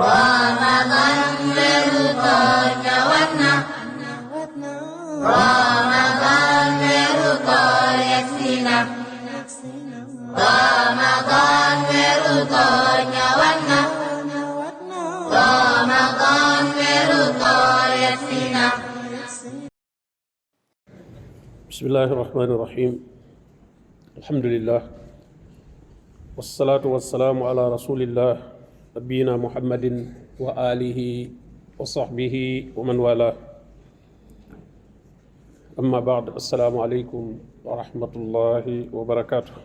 Ramadan weeru koor ñëwaat na. Ramadan weeru koor yegsi na. Ramadan weeru koor ñëwaat na. Ramadan weeru koor yegsi na. Bismillahi rahmani rahim. Alhamdulillah. Wassalatu wassalamu ala rasulillah nabiyina muhammadin wa alihi wa sahbihi wa man wala. Amma ba'd. Assalamu alaikum wa rahmatullahi wa barakatuh.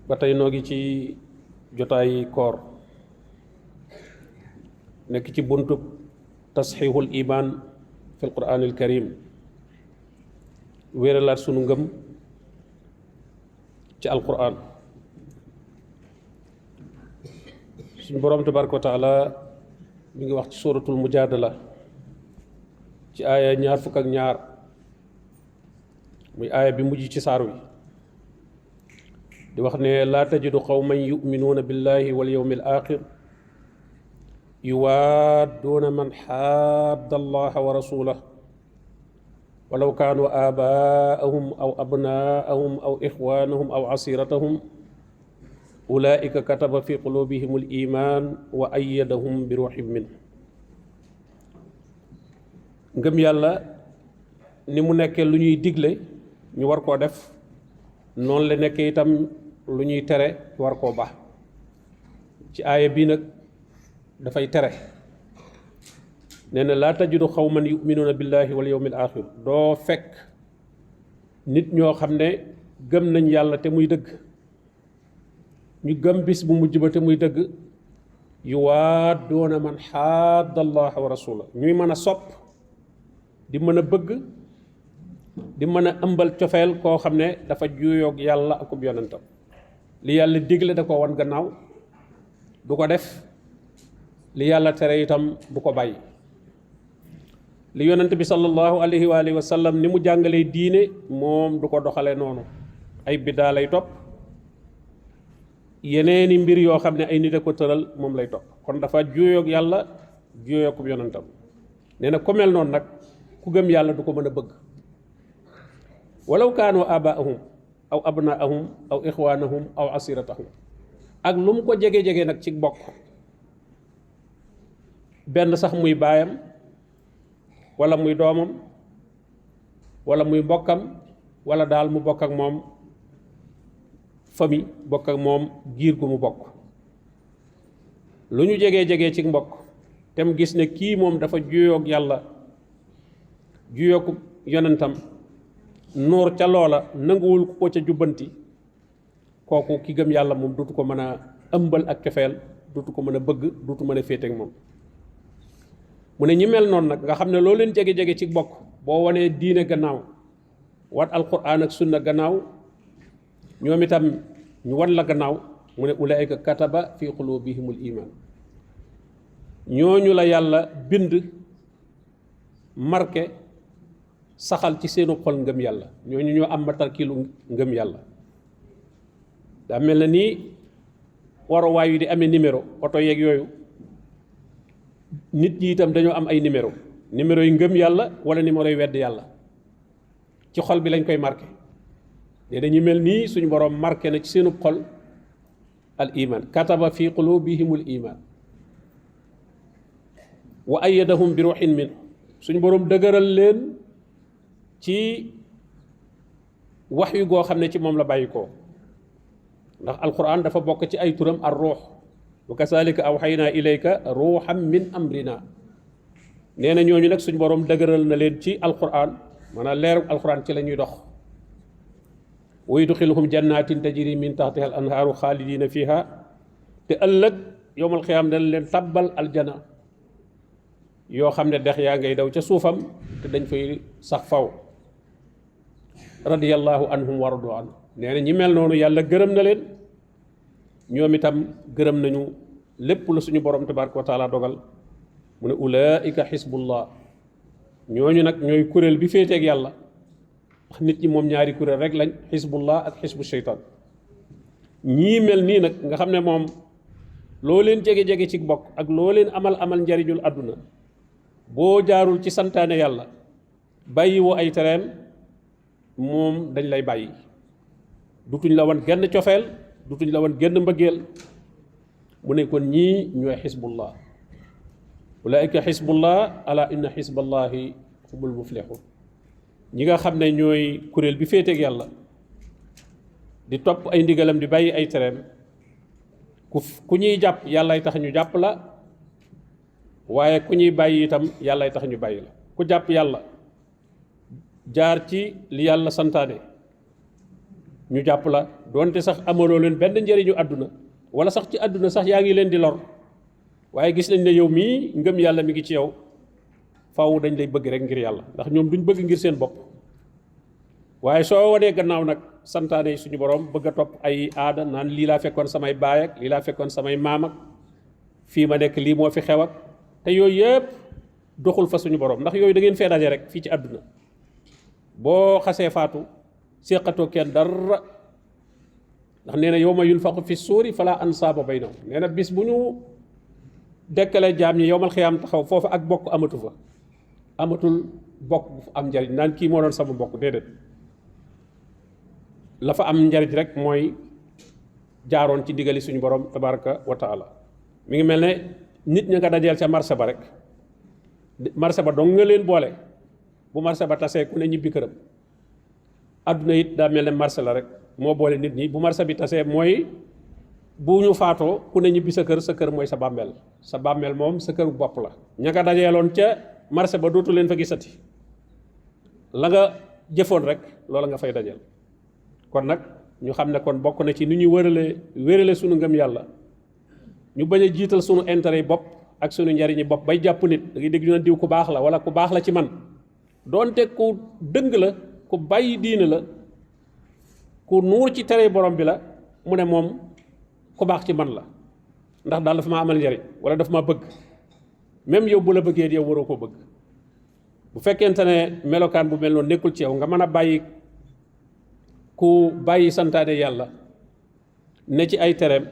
Ba tey noo ngi ci jotaayi koor nekk ci buntub tasxiixul iman fi alquranil karim, wéeralaat sunu ngëm ci alquran. suñu boroom tabaraka wa taala mi ngi wax ci suratul mujadala ci aaya 22 muy aaya bi mujj ci saar wi di wax ne laa tajidu qawman yuminuuna billahi wal yawmil axir yuwaadduuna man xaadda allaha wa rasulah walaw kaanu aabaa'ahum aw abnaa'ahum aw ixwaanahum aw asiratahum ulaa'ika kataba fi quluubihim al iman wa ayyadahum bi ruuhin min. ngëm yàlla ni mu nekkee lu ñuy digle ñu war koo def, noonu la nekkee itam lu ñuy tere war koo baax. ci aaya bii nag dafay tere, nee na laa tajidu xawman yuminuuna billahi wal yawmil axir. doo fekk nit ñoo xam ne gëm nañ yàlla te muy dëgg, ñu gëm bis bu mujj ba te muy dëgg, yuwaadduuna man xaadda allaha wa rasula. ñuy mën a sopp, di mën a bëgg, di mën a ëmbal cofeel koo xam ne dafa juuyoog yàlla akub yonentam. li yàlla digle da ko wan gannaaw, du ko def. li yàlla tere itam du ko bàyyi. li yonent bi sallallahu alayhi wa alihi wa sallam ni mu jàngalee diine moom du ko doxale noonu. ay biddaa lay topp, yeneeni mbir yoo xam ne ay nit a ko tëral moom lay topp. kon dafa juuyoog yàlla, juuyoog yonentam. nee na ku mel noonu nag ku gëm yàlla du ko mën a bëgg. walaw kaanu abaahum aw abnaahum aw ixwaanahum aw asiratahum. ak lu mu ko jege-jege nag ci bokk, benn sax muy baayam wala muy doomam wala muy mbokkam, wala daal mu bokk ak moom famille, bokk ak moom giir gu mu bokk. lu ñu jege-jege ci mbokk te mu gis ne kii moom dafa juyoog yàlla, juyoog yonentam, noor ca loola, nanguwul ko ca jubbanti, kooku ki gëm yàlla moom dutu ko mën a ëmbal ak cofeel, dutu ko mën a bëgg, dutu mën a féete ak moom. mu ne ñi mel noonu nag nga xam ne loo leen jege-jege ci bokk, boo wanee diine gannaaw, wat alquran ak sunna gannaaw, ñoom itam ñu wan la gannaaw. mu ne ulaayika kataba fi qulubihimul iman. ñooñu la yàlla bind, marqué, saxal ci seenu xol ngëm yàlla. ñooñu ñoo am matarkilu ngëm yàlla. daa mel na nii waruwaay yu di amee numéro, oto yeeg yooyu, nit ñi itam dañoo am ay numéro yi ngëm yàlla wala numéro yi wedd yàlla. ci xol bi lañ koy marqué. te dañu mel nii suñu boroom marqué na ci seenu xol al iman, kataba fi qulubihimul iman wa ayyadahum bi ruuhin min. suñu boroom dëgëral leen ci wax yu goo xam ne ci moom la bàyyi ko. ndax alquran dafa bokk ci ay turam ar ruux, wa kazalika awxaynaa ilayka ruuxam min amrina. nee na ñooñu nag suñ boroom dëgëral na leen ci alquran, maanaam leeru alquran ci la ñuy dox. wa yudxiluhum jannatin tajri min taxtiha al anhaaru xaalidina fiha. te ëllëg yowmal xiyaam dana leen tabbal aljana yoo xam ne dex yaa ngay daw ca suufam te dañ fay sax faw. radiyallahu anhum wa radu an. nee na ñi mel noonu yàlla gërëm na leen, ñoom itam gërëm nañu lépp la suñu borom tabaraka wa taala dogal. mu ne ulaika xisbullah. ñooñu nag ñooy kuréel bi féeteeg yàlla. wax nit ñi moom ñaari kuréel rek lañ, xisbullah ak xisbu sheytaan. ñii mel nii nag nga xam ne moom loo leen jege-jege ci bokk ak loo leen amal njariñul àdduna boo jaarul ci santaane yàlla bàyyi woo ay tereem moom dañ lay bàyyi dutuñ la wan genn cofeel dutuñ la wan genn mbëggeel mu ne kon ñii ñooy xisbullah ulaika xisbullah ala inna xisballahi humul muflihun ñi nga xam ne ñooy kuréel bi féeteeg yàlla di topp ay ndigalam di bàyyi ay tereem ku ñuy jàpp yàllay tax ñu jàpp la waaye ku ñuy bàyyi itam yàllay tax ñu bàyyi la ku jàpp yàlla jaar ci li yàlla santaane ñu jàpp la doonte sax amaloo leen benn njëriñu àdduna wala sax ci àdduna sax yaa ngi leen di lor waaye gis nañ ne yow mii ngëm yàlla mi ngi ci yow faaw dañ lay bëgg rek ngir yàlla ndax ñoom duñ bëgg ngir seen bopp waaye soo wanee gannaaw nag santaane suñu borom bëgg a topp ay aada naan lii laa fekkoon samay baay ak lii laa fekkoon samay maam ak fii ma nekk lii moo fi xew ak te yooyu yëpp doxul fa suñu borom ndax yooyu da ngeen fee daje rek fii ci àdduna boo xasee faatu séqatoo kenn dara ndax nee na yawma yunfaqu fi suuri fala ansaaba baynahum nee na bis bu ñu dekkale jaam ñi yowmal xiyaam taxaw foofu ak bokk amatu fa amatul bokk bu am njariñ naan kii moo doon sama mbokk déedéet la fa am njariñ rek mooy jaaroon ci digali suñu borom tabaraka wa taala mi ngi mel ne nit ña nga dajeel ca marché ba rek marché ba dong nga leen boole bu marché ba tasee ku ne ñibbi këram àdduna it daa mel ne marché la rek moo boole nit ñi bu marché bi tasee mooy bu ñu faatoo ku ne ñibbi sa kër mooy sa bàmmeel moom sa këru bopp la ña nga dajeeloon ca marché ba dootu leen fa gisati la nga jëfoon rek loola nga fay dajeel kon nag ñu xam ne kon bokk na ci ni ñu wérale sunu ngëm yàlla ñu bañ a jiital sunu intérêt yi bopp ak sunu njariñi bopp bay jàpp nit da ngay dégg ñu ne diw ku baax la wala ku baax la ci man doonte ku dëng la ku bàyyi diine la ku nuur ci tere borom bi la mu ne moom ku baax ci man la ndax daal dafa ma amal njariñ wala dafa ma bëgg même yow bu la bëggee yow waroo ko bëgg bu fekkente ne melokaan bu mel noonu nekkul ci yow nga mën a bàyyi ku bàyyi santaane yàlla ne ci ay tereem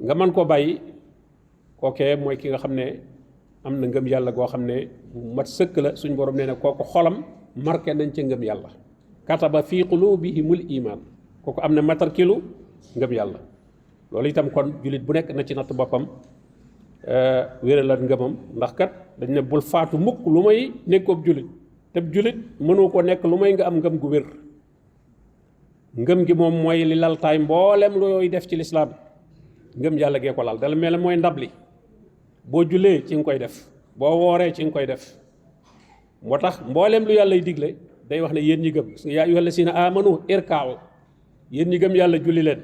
nga mën koo bàyyi kookee mooy ki nga xam ne am na ngëm yàlla goo xam ne bu mat sëkk la suñ borom nee na kooku xolam marqué nañ ca ngëm yàlla kataba fi qulubihimul iman kooku am na matarkilu ngëm yàlla loolu itam kon jullit bu nekk na ci natt boppam wéralat ngëmam ndax kat dañ ne bul faatu mukk lu may nekkoob jullit te jullit mënoo ko nekk lu may nga am ngëm gu wér ngëm gi moom mooy li laltaay mboolem looy def ci lislaam ngëm yàlla gee ko lal dala mel ne mooy ndab li boo jullee ci nga koy def boo wooree ci nga koy def moo tax mboolem lu yàlla y digle day wax ne yéen ñi gëm yaa ayyuhal lazina amanu irka'u yéen ñi gëm yàlla julli leen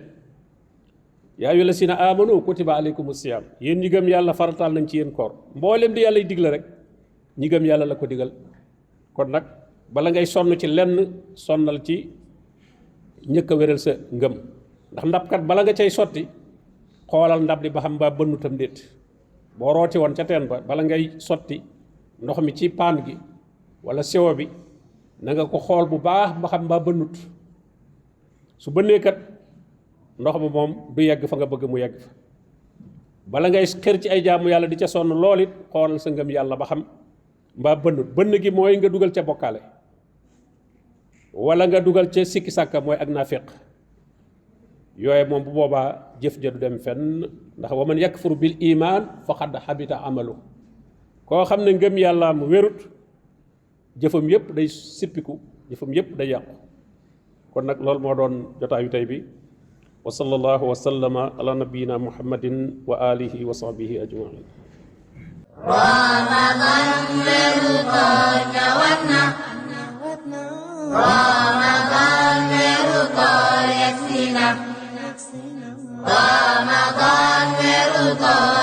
yaa ayyuhal lazina amanu kutiba alaykumus siyam yéen ñi gëm yàlla farataal nañ ci yéen koor mboolem di yàlla y digle rek ñi gëm yàlla la ko digal kon nag bala ngay sonn ci lenn sonnal ci ñëkk a wéral sa ngëm ndax ndabkat bala nga cay sotti xoolal ndab li ba xam mbaa bënnutam déet boo rooti woon ca teen ba bala ngay sotti ndox mi ci paan gi wala siwo bi na nga ko xool bu baax ba xam mbaa bënnut su bënnee kat ndox ma moom du yegg fa nga bëgg mu yegg fa bala ngay xër ci ay jaamu yàlla di ca sonn lool it xoolal sa ngëm yàlla ba xam mbaa bënnut bënn gi mooy nga dugal ca bokkaale wala nga dugal ca sikki sàkka mooy ak naafiq yooye moom bu boobaa jëf ja du dem fenn ndax wa man yakfur bil iman faqad habita amalu koo xam ne ngëm yàlla am wérut jëfam yépp day sippiku jëfam yépp day yàqu kon nag loolu moo doon jotaayu tey bi wa sallallahu wa sallama ala nabiyyina muhammadin wa alihi wa sahbihi ajmain رمضان مرضى يكفينا رمضان مرضى